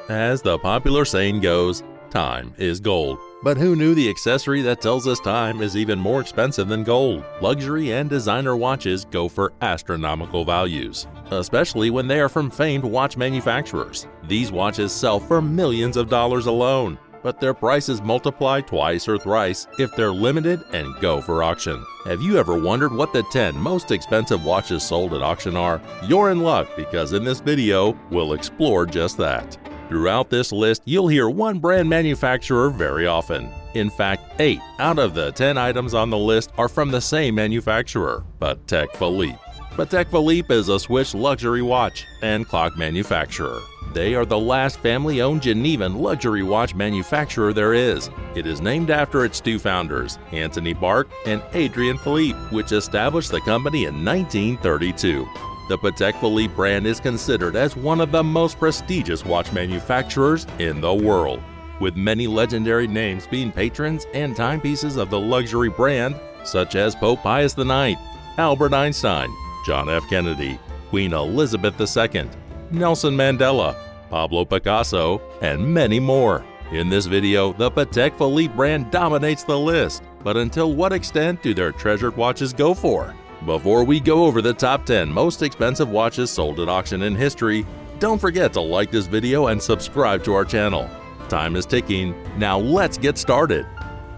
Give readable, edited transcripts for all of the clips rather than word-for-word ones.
As the popular saying goes, time is gold. But who knew the accessory that tells us time is even more expensive than gold? Luxury and designer watches go for astronomical values, especially when they are from famed watch manufacturers. These watches sell for millions of dollars alone, but their prices multiply twice or thrice if they're limited and go for auction. Have you ever wondered what the 10 most expensive watches sold at auction are? You're in luck, because in this video, we'll explore just that. Throughout this list, you'll hear one brand manufacturer very often. In fact, 8 out of the 10 items on the list are from the same manufacturer, Patek Philippe. Patek Philippe is a Swiss luxury watch and clock manufacturer. They are the last family-owned Genevan luxury watch manufacturer there is. It is named after its 2 founders, Anthony Barc and Adrian Philippe, which established the company in 1932. The Patek Philippe brand is considered as one of the most prestigious watch manufacturers in the world, with many legendary names being patrons and timepieces of the luxury brand, such as Pope Pius IX, Albert Einstein, John F. Kennedy, Queen Elizabeth II, Nelson Mandela, Pablo Picasso, and many more. In this video, the Patek Philippe brand dominates the list, but until what extent do their treasured watches go for? Before we go over the top 10 most expensive watches sold at auction in history, don't forget to like this video and subscribe to our channel. Time is ticking, now let's get started.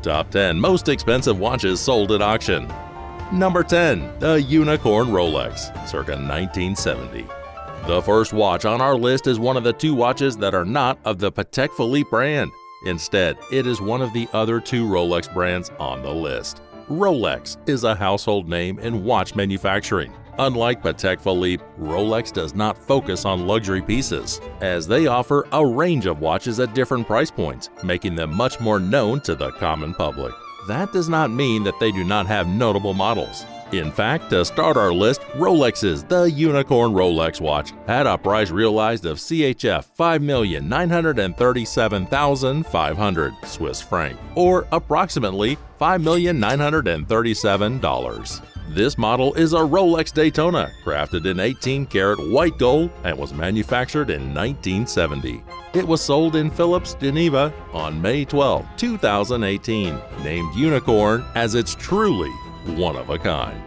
Top 10 most expensive watches sold at auction. Number 10. The Unicorn Rolex, circa 1970. The first watch on our list is one of the 2 watches that are not of the Patek Philippe brand. Instead, it is one of the other 2 Rolex brands on the list. Rolex is a household name in watch manufacturing. Unlike Patek Philippe, Rolex does not focus on luxury pieces, as they offer a range of watches at different price points, making them much more known to the common public. That does not mean that they do not have notable models. In fact, to start our list, Rolex's The Unicorn Rolex watch had a price realized of CHF 5,937,500 Swiss franc, or approximately $5,937. This model is a Rolex Daytona, crafted in 18-karat white gold and was manufactured in 1970. It was sold in Philips, Geneva on May 12, 2018, named Unicorn as it's truly one of a kind.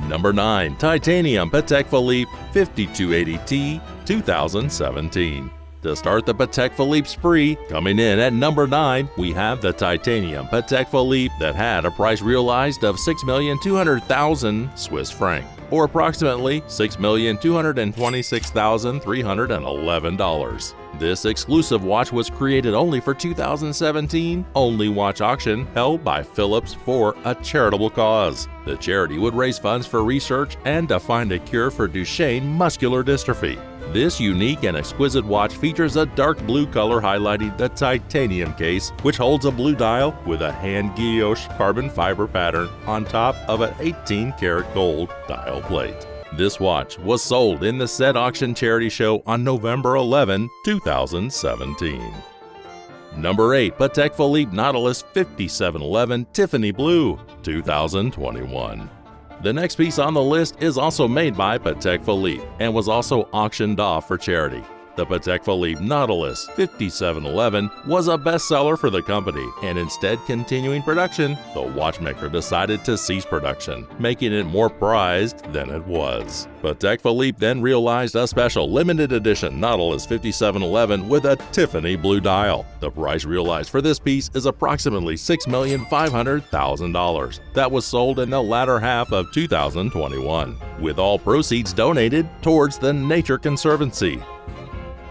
Number 9. Titanium Patek Philippe 5280T 2017. To start the Patek Philippe spree, coming in at number 9, we have the titanium Patek Philippe that had a price realized of 6,200,000 Swiss franc, or approximately $6,226,311. This exclusive watch was created only for 2017 only watch auction held by Philips for a charitable cause. The charity would raise funds for research and to find a cure for Duchenne muscular dystrophy. This unique and exquisite watch features a dark blue color highlighting the titanium case, which holds a blue dial with a hand-guillotine carbon fiber pattern on top of an 18-karat gold dial plate. This watch was sold in the said auction charity show on November 11, 2017. Number 8. Patek Philippe Nautilus 5711 Tiffany Blue 2021. The next piece on the list is also made by Patek Philippe and was also auctioned off for charity. The Patek Philippe Nautilus 5711 was a bestseller for the company, and instead continuing production, the watchmaker decided to cease production, making it more prized than it was. Patek Philippe then realized a special limited edition Nautilus 5711 with a Tiffany blue dial. The price realized for this piece is approximately $6,500,000. That was sold in the latter half of 2021, with all proceeds donated towards the Nature Conservancy.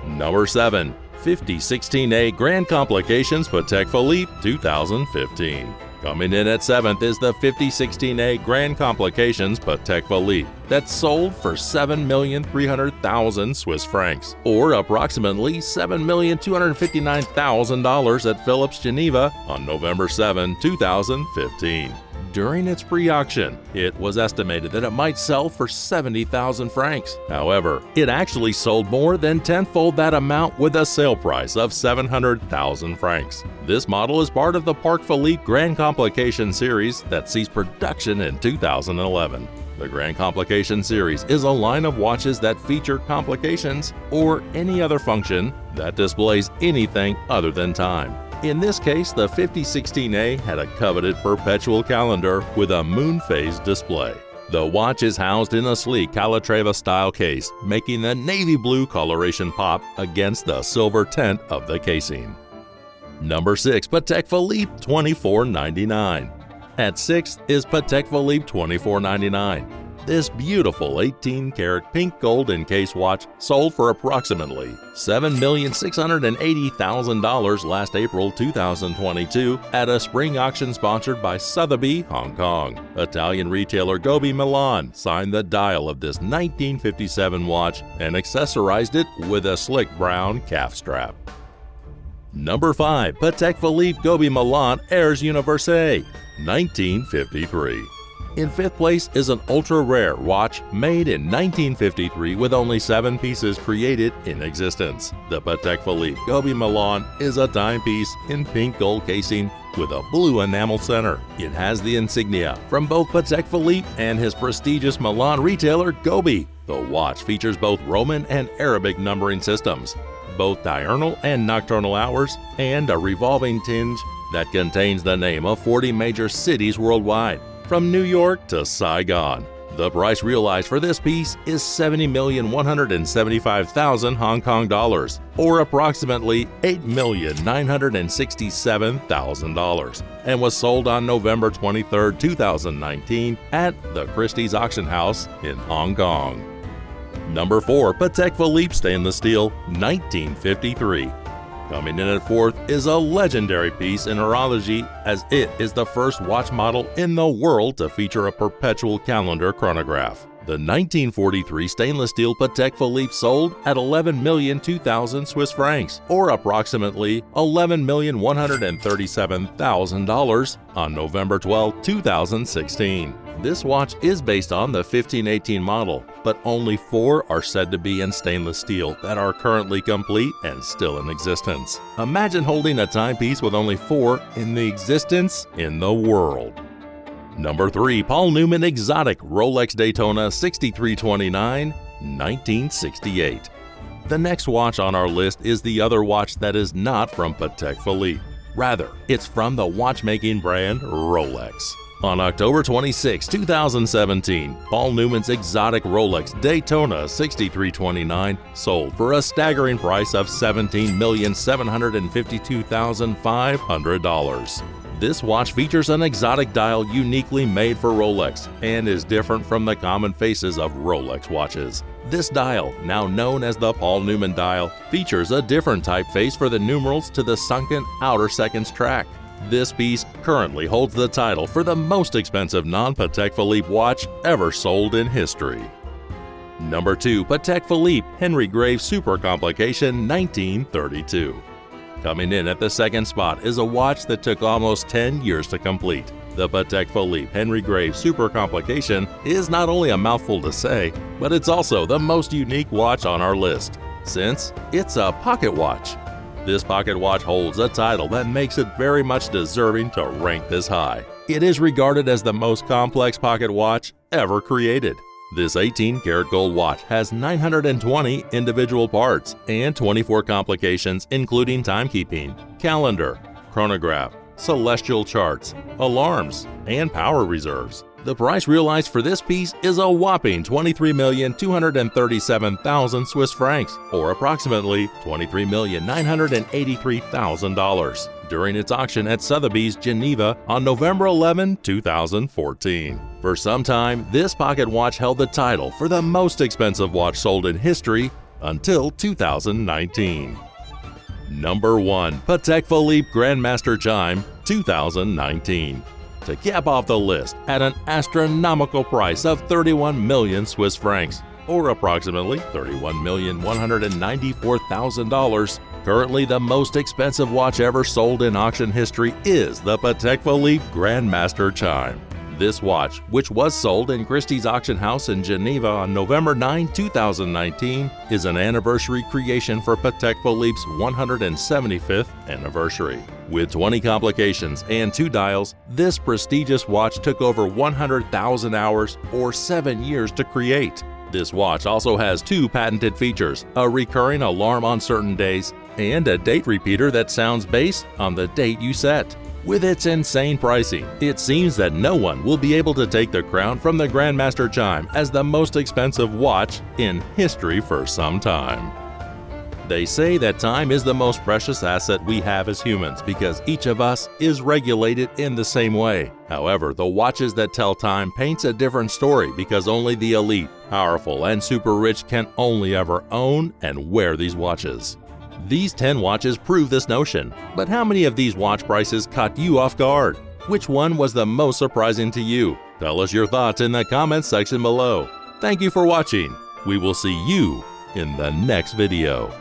Number 7. 5016A Grand Complications Patek Philippe 2015. Coming in at 7th is the 5016A Grand Complications Patek Philippe that sold for 7,300,000 Swiss francs, or approximately $7,259,000 at Philips Geneva on November 7, 2015. During its pre-auction, it was estimated that it might sell for 70,000 francs. However, it actually sold more than tenfold that amount with a sale price of 700,000 francs. This model is part of the Patek Philippe Grand Complication series that ceased production in 2011. The Grand Complication series is a line of watches that feature complications or any other function that displays anything other than time. In this case, the 5016A had a coveted perpetual calendar with a moon phase display. The watch is housed in a sleek Calatrava-style case, making the navy blue coloration pop against the silver tint of the casing. Number 6. Patek Philippe 2499. At 6th is Patek Philippe 2499. This beautiful 18-karat pink gold encased watch sold for approximately $7,680,000 last April 2022 at a spring auction sponsored by Sotheby's, Hong Kong. Italian retailer Gobi Milan signed the dial of this 1957 watch and accessorized it with a slick brown calf strap. Number 5. Patek Philippe Gobi Milan Airs Universelle, 1953. In 5th place is an ultra-rare watch made in 1953 with only 7 pieces created in existence. The Patek Philippe Gobi Milan is a timepiece in pink gold casing with a blue enamel center. It has the insignia from both Patek Philippe and his prestigious Milan retailer Gobi. The watch features both Roman and Arabic numbering systems, both diurnal and nocturnal hours, and a revolving tinge that contains the name of 40 major cities worldwide, from New York to Saigon. The price realized for this piece is 70,175,000 Hong Kong dollars, or approximately $8,967,000, and was sold on November 23, 2019 at the Christie's Auction House in Hong Kong. Number 4. Patek Philippe Stainless Steel 1953. Coming in at 4th is a legendary piece in horology, as it is the first watch model in the world to feature a perpetual calendar chronograph. The 1943 stainless steel Patek Philippe sold at 11,002,000 Swiss francs, or approximately $11,137,000 on November 12, 2016. This watch is based on the 1518 model, but only 4 are said to be in stainless steel that are currently complete and still in existence. Imagine holding a timepiece with only 4 in the existence in the world. Number 3. Paul Newman Exotic Rolex Daytona 6329, 1968. The next watch on our list is the other watch that is not from Patek Philippe. Rather, it's from the watchmaking brand Rolex. On October 26, 2017, Paul Newman's exotic Rolex Daytona 6329 sold for a staggering price of $17,752,500. This watch features an exotic dial uniquely made for Rolex and is different from the common faces of Rolex watches. This dial, now known as the Paul Newman dial, features a different typeface for the numerals to the sunken outer seconds track. This piece currently holds the title for the most expensive non-Patek Philippe watch ever sold in history. Number 2. Patek Philippe Henry Grave Super Complication 1932. Coming in at the second spot is a watch that took almost 10 years to complete. The Patek Philippe Henry Grave Super Complication is not only a mouthful to say, but it's also the most unique watch on our list, since it's a pocket watch. This pocket watch holds a title that makes it very much deserving to rank this high. It is regarded as the most complex pocket watch ever created. This 18-karat gold watch has 920 individual parts and 24 complications, including timekeeping, calendar, chronograph, celestial charts, alarms, and power reserves. The price realized for this piece is a whopping 23,237,000 Swiss francs, or approximately $23,983,000, during its auction at Sotheby's, Geneva on November 11, 2014. For some time, this pocket watch held the title for the most expensive watch sold in history until 2019. Number 1. Patek Philippe Grandmaster Chime 2019. To cap off the list at an astronomical price of 31 million Swiss francs, or approximately $31,194,000. Currently, the most expensive watch ever sold in auction history is the Patek Philippe Grandmaster Chime. This watch, which was sold in Christie's auction house in Geneva on November 9, 2019, is an anniversary creation for Patek Philippe's 175th anniversary. With 20 complications and 2 dials, this prestigious watch took over 100,000 hours or 7 years to create. This watch also has 2 patented features: a recurring alarm on certain days and a date repeater that sounds based on the date you set. With its insane pricing, it seems that no one will be able to take the crown from the Grandmaster Chime as the most expensive watch in history for some time. They say that time is the most precious asset we have as humans because each of us is regulated in the same way. However, the watches that tell time paints a different story because only the elite, powerful, and super rich can only ever own and wear these watches. These 10 watches prove this notion, but how many of these watch prices caught you off guard? Which one was the most surprising to you? Tell us your thoughts in the comments section below. Thank you for watching. We will see you in the next video.